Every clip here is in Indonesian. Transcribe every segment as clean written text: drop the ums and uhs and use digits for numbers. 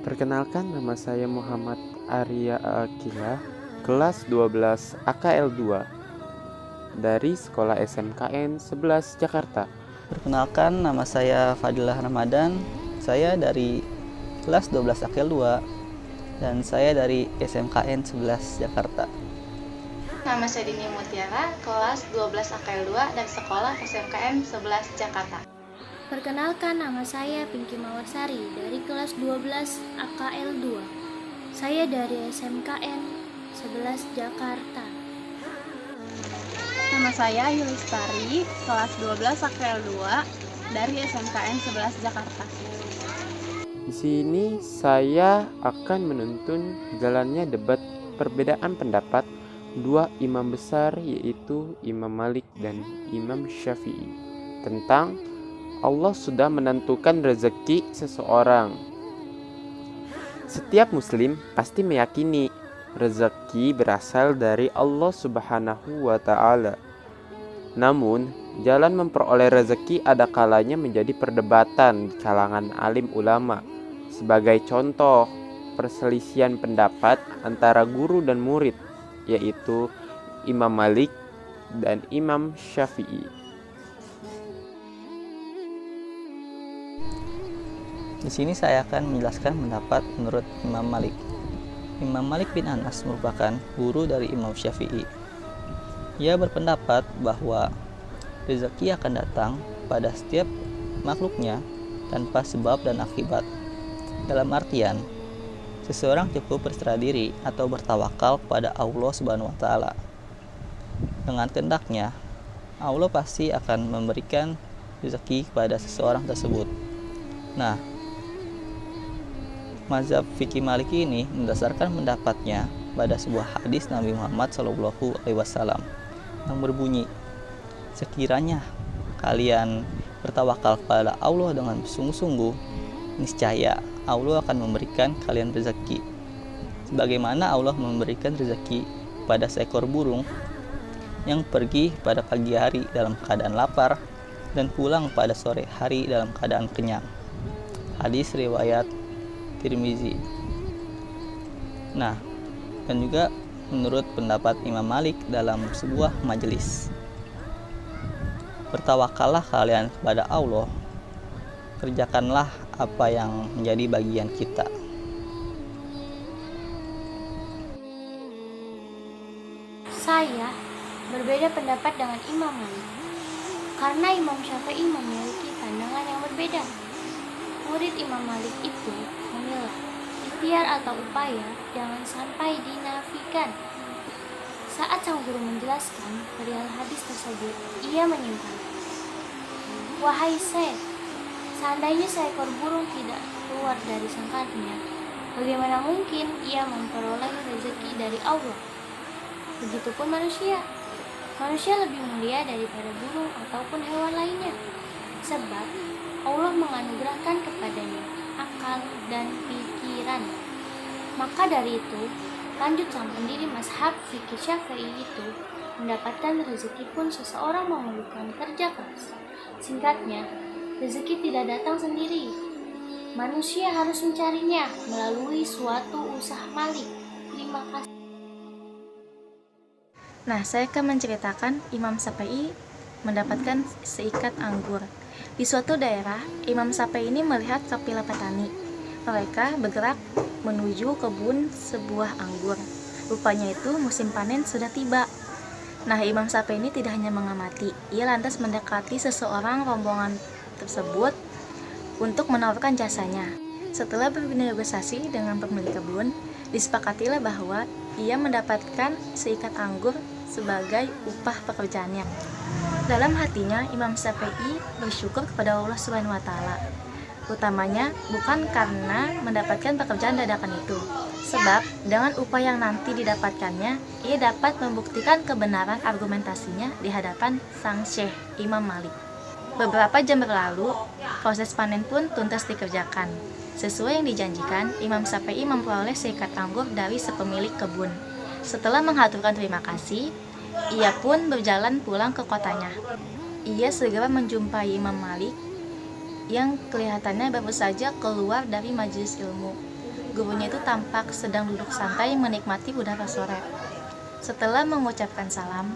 Perkenalkan, nama saya Muhammad Arya Akila, kelas 12 AKL 2 dari Sekolah SMKN 11 Jakarta. Perkenalkan, nama saya Fadilah Ramadan. Saya dari kelas 12 AKL 2 dan saya dari SMKN 11 Jakarta. Nama saya Dini Mutiara, kelas 12 AKL 2 dan sekolah SMKN 11 Jakarta. Perkenalkan, nama saya Pinky Mawarsari dari kelas 12 AKL 2. Saya dari SMKN 11 Jakarta. Nama saya Yulistari, kelas 12 AKL 2 dari SMKN 11 Jakarta. Di sini saya akan menuntun jalannya debat perbedaan pendapat dua imam besar, yaitu Imam Malik dan Imam Syafi'i, tentang Allah sudah menentukan rezeki seseorang. Setiap muslim pasti meyakini rezeki berasal dari Allah Subhanahu wa Ta'ala. Namun, jalan memperoleh rezeki ada kalanya menjadi perdebatan di kalangan alim ulama. Sebagai contoh, perselisihan pendapat antara guru dan murid, yaitu Imam Malik dan Imam Syafi'i. Di sini saya akan menjelaskan pendapat menurut Imam Malik. Imam Malik bin Anas merupakan guru dari Imam Syafi'i. Ia berpendapat bahwa rezeki akan datang pada setiap makhluknya tanpa sebab dan akibat. Dalam artian, seseorang cukup berserah diri atau bertawakal pada Allah Subhanahu wa Ta'ala. Dengan kehendaknya, Allah pasti akan memberikan rezeki kepada seseorang tersebut. Nah, mazhab fikih Maliki ini mendasarkan pendapatnya pada sebuah hadis Nabi Muhammad SAW yang berbunyi, sekiranya kalian bertawakal kepada Allah dengan sungguh-sungguh, niscaya Allah akan memberikan kalian rezeki. Sebagaimana Allah memberikan rezeki pada seekor burung yang pergi pada pagi hari dalam keadaan lapar dan pulang pada sore hari dalam keadaan kenyang. Hadis riwayat Tirmizi. Nah, dan juga menurut pendapat Imam Malik dalam sebuah majelis, bertawakallah kalian kepada Allah, kerjakanlah apa yang menjadi bagian kita. Saya berbeda pendapat dengan Imam Malik, karena Imam Syafi'i memiliki pandangan yang berbeda. Murid Imam Malik itu menilai ikhtiar atau upaya jangan sampai dinafikan. Saat sang guru menjelaskan perihal hadis tersebut, ia menyimpulkan, wahai Syekh, seandainya seekor burung tidak keluar dari sangkarnya, bagaimana mungkin ia memperoleh rezeki dari Allah? Begitupun manusia. Manusia lebih mulia daripada burung ataupun hewan lainnya, sebab Allah menganugerahkan kepadanya akal dan pikiran. Maka dari itu, lanjut sang pendiri mazhab fikih Syafi'i itu mendapatkan rezeki pun seseorang memerlukan kerja keras. Singkatnya, rezeki tidak datang sendiri. Manusia harus mencarinya melalui suatu usaha Malik. Terima kasih. Nah, saya akan menceritakan Imam Syafi'i mendapatkan seikat anggur. Di suatu daerah, Imam Syafi'i ini melihat kafilah petani. Mereka bergerak menuju kebun sebuah anggur. Rupanya itu musim panen sudah tiba. Nah, Imam Syafi'i ini tidak hanya mengamati, ia lantas mendekati seseorang rombongan tersebut untuk menawarkan jasanya. Setelah bernegosiasi dengan pemilik kebun, disepakatilah bahwa ia mendapatkan seikat anggur sebagai upah pekerjaannya. Dalam hatinya, Imam Syafi'i bersyukur kepada Allah Subhanahu wa Ta'ala, utamanya bukan karena mendapatkan pekerjaan dadakan itu, sebab dengan upah yang nanti didapatkannya, ia dapat membuktikan kebenaran argumentasinya di hadapan sang Syekh Imam Malik. Beberapa jam berlalu, proses panen pun tuntas dikerjakan. Sesuai yang dijanjikan, Imam Syafi'i memperoleh seikat anggur dari sepemilik kebun. Setelah mengaturkan terima kasih, ia pun berjalan pulang ke kotanya. Ia segera menjumpai Imam Malik yang kelihatannya baru saja keluar dari majelis ilmu. Gurunya itu tampak sedang duduk santai menikmati udara sore. Setelah mengucapkan salam,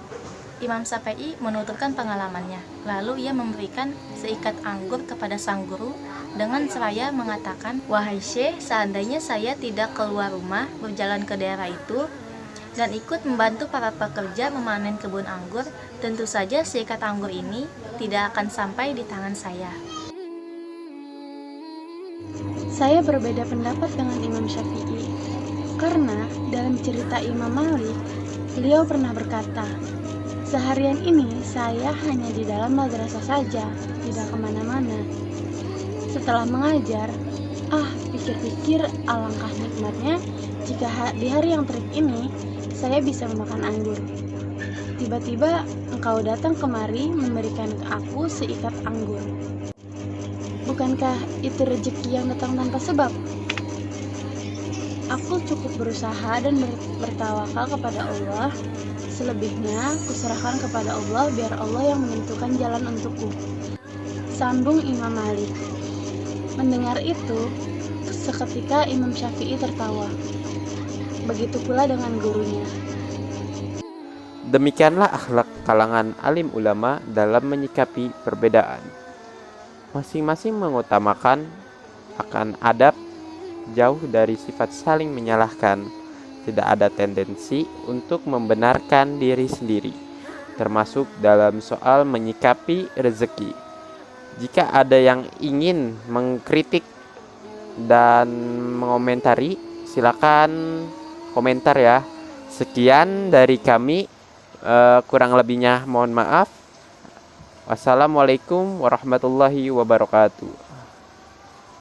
Imam Syafi'i menuturkan pengalamannya. Lalu ia memberikan seikat anggur kepada sang guru dengan seraya mengatakan, "Wahai Syekh, seandainya saya tidak keluar rumah berjalan ke daerah itu dan ikut membantu para pekerja memanen kebun anggur, tentu saja seikat anggur ini tidak akan sampai di tangan saya." Saya berbeda pendapat dengan Imam Syafi'i, karena dalam cerita Imam Malik, beliau pernah berkata, "Seharian ini saya hanya di dalam madrasah saja, tidak kemana-mana. Setelah mengajar, pikir-pikir alangkah nikmatnya jika di hari yang terik ini saya bisa memakan anggur. Tiba-tiba engkau datang kemari memberikan ke aku seikat anggur. Bukankah itu rezeki yang datang tanpa sebab? Aku cukup berusaha dan bertawakal kepada Allah. Selebihnya kuserahkan kepada Allah biar Allah yang menentukan jalan untukku." Sambung Imam Malik. Mendengar itu, seketika Imam Syafi'i tertawa. Begitu pula dengan gurunya. Demikianlah akhlak kalangan alim ulama dalam menyikapi perbedaan. Masing-masing mengutamakan akan adab, jauh dari sifat saling menyalahkan. Tidak ada tendensi untuk membenarkan diri sendiri, termasuk dalam soal menyikapi rezeki. Jika ada yang ingin mengkritik dan mengomentari, silakan komentar ya. Sekian dari kami, kurang lebihnya mohon maaf. Wassalamualaikum warahmatullahi wabarakatuh.